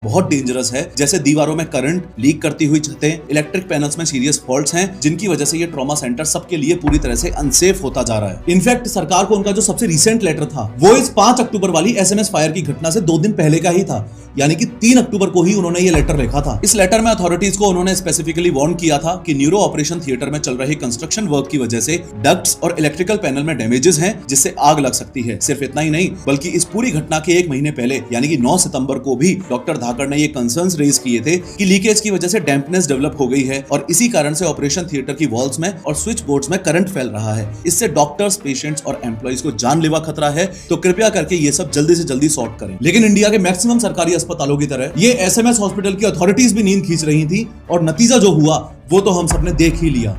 बहुत डेंजरस है, जैसे दीवारों में करंट, लीक करती हुई छतें, इलेक्ट्रिक पैनल्स में सीरियस फॉल्ट्स हैं, जिनकी वजह से ये ट्रॉमा सेंटर सबके लिए पूरी तरह से अनसेफ होता जा रहा है। इनफैक्ट सरकार को उनका जो सबसे रिसेंट लेटर था वो इस 5 अक्टूबर वाली एसएमएस फायर की घटना से 2 दिन पहले का ही था, यानी कि 3 अक्टूबर को ही उन्होंने ये लेटर लिखा था। इस लेटर में अथॉरिटीज को उन्होंने स्पेसिफिकली वार्न किया था कि न्यूरो ऑपरेशन थिएटर में चल रहे कंस्ट्रक्शन वर्क की वजह से डक्ट्स और इलेक्ट्रिकल पैनल में डैमेजेस हैं, जिससे आग लग सकती है। सिर्फ इतना ही नहीं, बल्कि इस पूरी घटना के 1 महीने पहले यानी कि 9 सितंबर को भी डॉक्टर धाकड़ ने ये कंसर्न्स रेज किए थे कि लीकेज की वजह से डैम्पनेस डेवलप हो गई है और इसी कारण से ऑपरेशन थिएटर की वॉल्स में और स्विच बोर्ड्स में करंट फैल रहा है। इससे डॉक्टर्स, पेशेंट्स और एम्प्लॉइज को जानलेवा खतरा है, तो कृपया करके ये सब जल्दी से जल्दी सॉर्ट करें। लेकिन इंडिया के मैक्सिमम सरकारी अस्पतालों की तरह ये एसएमएस हॉस्पिटल की अथॉरिटीज भी नींद खींच रही थी और नतीजा जो हुआ वो तो हम सबने देख ही लिया।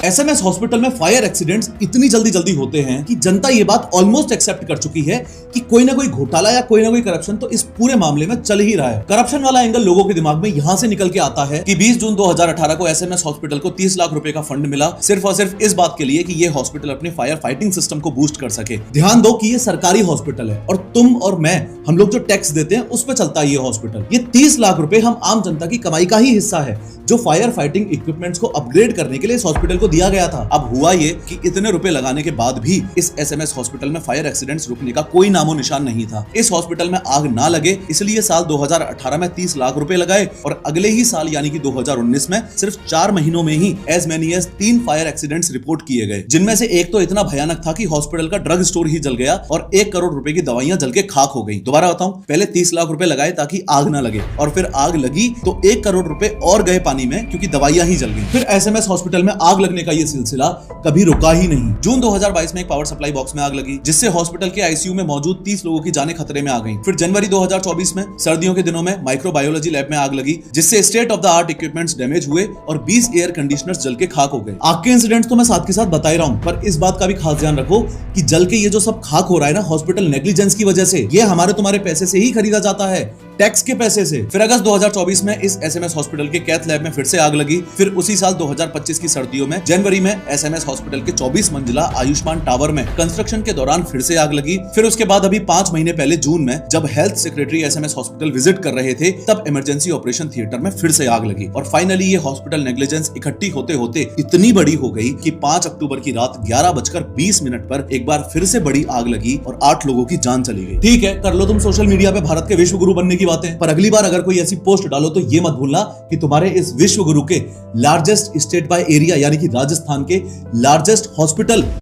एसएमएस हॉस्पिटल में फायर एक्सीडेंट्स इतनी जल्दी होते हैं कि जनता ये बात ऑलमोस्ट एक्सेप्ट कर चुकी है कि कोई ना कोई घोटाला या कोई ना कोई करप्शन तो इस पूरे मामले में चल ही रहा है। करप्शन वाला एंगल लोगों के दिमाग में यहां से निकल के आता है कि 20 जून 2018 को एसएमएस हॉस्पिटल को 30 लाख रुपए का फंड मिला सिर्फ और सिर्फ इस बात के लिए कि ये हॉस्पिटल अपने फायर फाइटिंग सिस्टम को बूस्ट कर सके। ध्यान दो कि ये सरकारी हॉस्पिटल है और तुम और मैं, हम लोग जो टैक्स देते हैं उस पर चलता है ये हॉस्पिटल। ये 30 लाख रुपए हम आम जनता की कमाई का ही हिस्सा है जो फायर फाइटिंग इक्विपमेंट्स को अपग्रेड करने के लिए इस हॉस्पिटल को दिया गया था। अब हुआ ये कि इतने रुपए लगाने के बाद भी इस एसएमएस हॉस्पिटल में फायर एक्सीडेंट्स रुकने का कोई नामो निशान नहीं था। इस हॉस्पिटल में आग ना लगे इसलिए साल 2018 में 30 लाख रुपए लगाए और अगले ही साल यानी कि 2019 में सिर्फ 4 महीनों में ही as many as 3 fire accidents report किए गए, जिनमें से एक तो इतना भयानक था कि हॉस्पिटल का ड्रग स्टोर ही जल गया और 1 करोड़ रुपए की दवाइयां जल के खाक हो गई। दोबारा बताऊं, पहले 30 लाख रुपए लगाए ताकि आग ना लगे और फिर आग लगी तो 1 करोड़ रुपए और गए पानी में क्योंकि दवाइयां ही जल गई। फिर एसएमएस हॉस्पिटल में आग लगने का ये सिलसिला कभी रुका ही नहीं। जून 2022 में एक पावर सप्लाई बॉक्स में आग लगी जिससे हॉस्पिटल के आईसीयू में मौजूद 30 लोगों की जानें खतरे में आ गईं। फिर जनवरी 2024 में सर्दियों के दिनों में माइक्रोबायोलॉजी लैब में आग लगी जिससे state of the art equipments damage हुए और 20 एयर कंडीशनर्स जल के खाक हो गए। आग के इंसिडेंट्स तो मैं साथ के साथ बता ही रहा हूं, पर इस बात का भी खास ध्यान रखो कि जल के ये जो सब खाक हो रहा है ना हॉस्पिटल नेग्लिजेंस की वजह से, ये हमारे तुम्हारे पैसे से ही खरीदा जाता है, टैक्स के पैसे से। फिर अगस्त 2024 में इस एसएमएस हॉस्पिटल के कैथ लैब में फिर से आग लगी। फिर उसी साल 2025 की सर्दियों में जनवरी में एसएमएस हॉस्पिटल के 24 मंजिला आयुष्मान टावर में कंस्ट्रक्शन के दौरान फिर से आग लगी। फिर उसके बाद अभी 5 महीने पहले जून में जब health secretary SMS hospital visit कर रहे थे तब इमरजेंसी ऑपरेशन थिएटर में फिर से आग लगी और फाइनली ये हॉस्पिटल नेग्लिजेंस इकट्ठी होते होते इतनी बड़ी हो गई कि 5 अक्टूबर की रात 11:20 पर एक बार फिर से बड़ी आग लगी और 8 लोगों की जान चली गई। ठीक है, कर लो तुम सोशल मीडिया पे भारत के विश्व गुरु बनने की बातें, पर अगली बार अगर कोई ऐसी पोस्ट डालो तो ये मत भूलना कि तुम्हारे इस विश्व गुरु के लार्जेस्ट स्टेट बाय एरिया यानी कि राजस्थान के लार्जेस्ट हॉस्पिटल